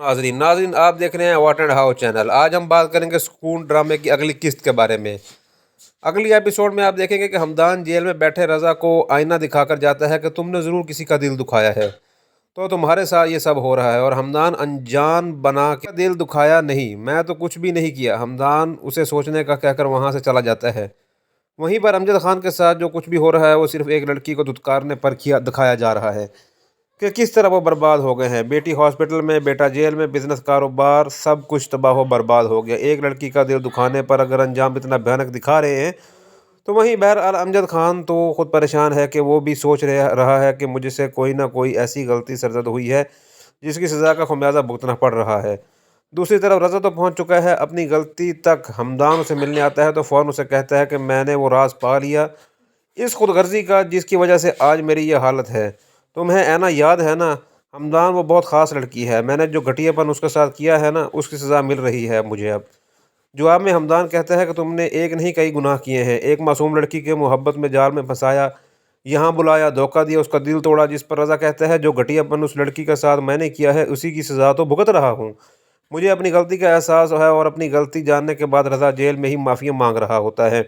नाजरीन नाजरीन आप देख रहे हैं व्हाट एंड हाउ चैनल। आज हम बात करेंगे सुकून ड्रामे की अगली किस्त के बारे में। अगली एपिसोड में आप देखेंगे कि हमदान जेल में बैठे रज़ा को आईना दिखाकर जाता है कि तुमने ज़रूर किसी का दिल दुखाया है, तो तुम्हारे साथ ये सब हो रहा है। और हमदान अनजान बना के दिल दुखाया नहीं, मैं तो कुछ भी नहीं किया, हमदान उसे सोचने का कहकर वहाँ से चला जाता है। वहीं पर अमजद खान के साथ जो कुछ भी हो रहा है वो सिर्फ एक लड़की को धुतकारने पर किया दिखाया जा रहा है कि किस तरह वो बर्बाद हो गए हैं। बेटी हॉस्पिटल में, बेटा जेल में, बिजनेस कारोबार सब कुछ तबाह हो बर्बाद हो गया। एक लड़की का दिल दुखाने पर अगर अंजाम इतना भयानक दिखा रहे हैं, तो वहीं बहरहाल अमजद खान तो ख़ुद परेशान है कि वो भी सोच रहा है कि मुझसे कोई ना कोई ऐसी गलती सरजद हुई है जिसकी सज़ा का खुमियाजा भुगतना पड़ रहा है। दूसरी तरफ रज़ा तो पहुंच चुका है अपनी गलती तक। हमदान उसे मिलने आता है तो फ़ौरन उसे कहता है कि मैंने वो राज पा लिया, इस खुदगर्जी का जिसकी वजह से आज मेरी ये हालत है। तुम्हें ऐना याद है ना, हमदान वो बहुत ख़ास लड़की है, मैंने जो घटियापन उसके साथ किया है ना, उसकी सज़ा मिल रही है मुझे अब। जवाब में हमदान कहता है कि तुमने एक नहीं कई गुनाह किए हैं। एक मासूम लड़की के मोहब्बत में जाल में फंसाया, यहाँ बुलाया, धोखा दिया, उसका दिल तोड़ा। जिस पर रज़ा कहता है जो घटियापन उस लड़की के साथ मैंने किया है उसी की सज़ा तो भुगत रहा हूँ। मुझे अपनी गलती का एहसास है और अपनी गलती जानने के बाद रज़ा जेल में ही माफ़ी मांग रहा होता है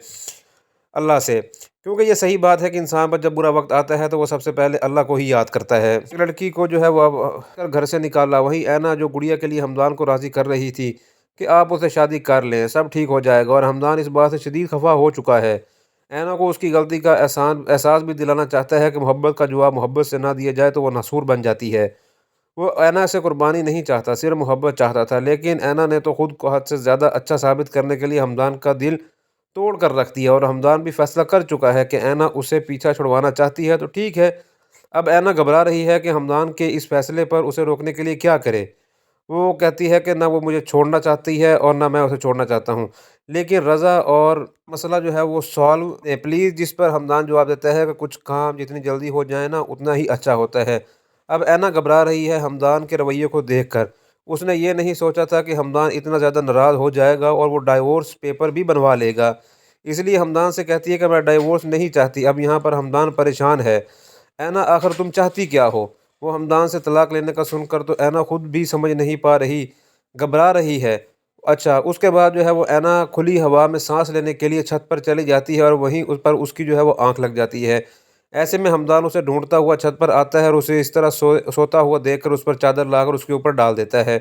अल्लाह से, क्योंकि ये सही बात है कि इंसान पर जब बुरा वक्त आता है तो वो सबसे पहले अल्लाह को ही याद करता है। इस लड़की को जो है वो अब घर से निकाला। वहीं ऐना जो गुड़िया के लिए हमदान को राज़ी कर रही थी कि आप उससे शादी कर लें, सब ठीक हो जाएगा, और हमदान इस बात से शदीद खफा हो चुका है। ऐना को उसकी गलती का एहसास भी दिलाना चाहता है कि मोहब्बत का जवाब मोहब्बत से ना दिया जाए तो वो नासूर बन जाती है। वो ऐना से कुर्बानी नहीं चाहता, सिर्फ मोहब्बत चाहता था, लेकिन ऐना ने तो खुद को हद से ज़्यादा अच्छा साबित करने के लिए हमदान का दिल तोड़ कर रख दिया। और हमदान भी फैसला कर चुका है कि ऐना उसे पीछा छुड़वाना चाहती है तो ठीक है। अब ऐना घबरा रही है कि हमदान के इस फैसले पर उसे रोकने के लिए क्या करे। वो कहती है कि ना वो मुझे छोड़ना चाहती है और ना मैं उसे छोड़ना चाहता हूँ, लेकिन रज़ा और मसला जो है वो सॉल्व प्लीज़। जिस पर हमदान जवाब देता है कि कुछ काम जितनी जल्दी हो जाए ना उतना ही अच्छा होता है। अब ऐना घबरा रही है हमदान के रवैये को देखकर। उसने ये नहीं सोचा था कि हमदान इतना ज़्यादा नाराज़ हो जाएगा और वो डाइवोर्स पेपर भी बनवा लेगा। इसलिए हमदान से कहती है कि मैं डाइवोर्स नहीं चाहती। अब यहाँ पर हमदान परेशान है। ऐना आखिर तुम चाहती क्या हो? वो हमदान से तलाक लेने का सुनकर तो ऐना खुद भी समझ नहीं पा रही, घबरा रही है। अच्छा, उसके बाद जो है वो ऐना खुली हवा में सांस लेने के लिए छत पर चली जाती है और वहीं उस पर उसकी जो है वो आंख लग जाती है। ऐसे में हमदान उसे ढूंढता हुआ छत पर आता है और उसे इस तरह सोता हुआ देखकर उस पर चादर लाकर उसके ऊपर डाल देता है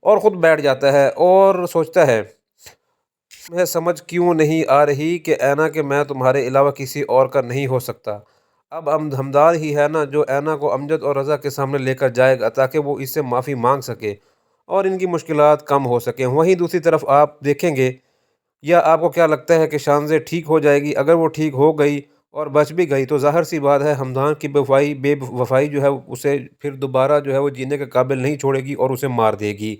और ख़ुद बैठ जाता है और सोचता है, तुम्हें समझ क्यों नहीं आ रही कि ऐना कि मैं तुम्हारे अलावा किसी और का नहीं हो सकता। अब हमदान ही है ना जो ऐना को अमजद और रज़ा के सामने लेकर जाएगा ताकि वो इससे माफ़ी मांग सके और इनकी मुश्किलात कम हो सकें। वहीं दूसरी तरफ आप देखेंगे, या आपको क्या लगता है कि शानज़ेब ठीक हो जाएगी? अगर वो ठीक हो गई और बच भी गई तो ज़ाहिर सी बात है हमदान की बेवफ़ाई जो है उसे फिर दोबारा जो है वो जीने के काबिल नहीं छोड़ेगी और उसे मार देगी।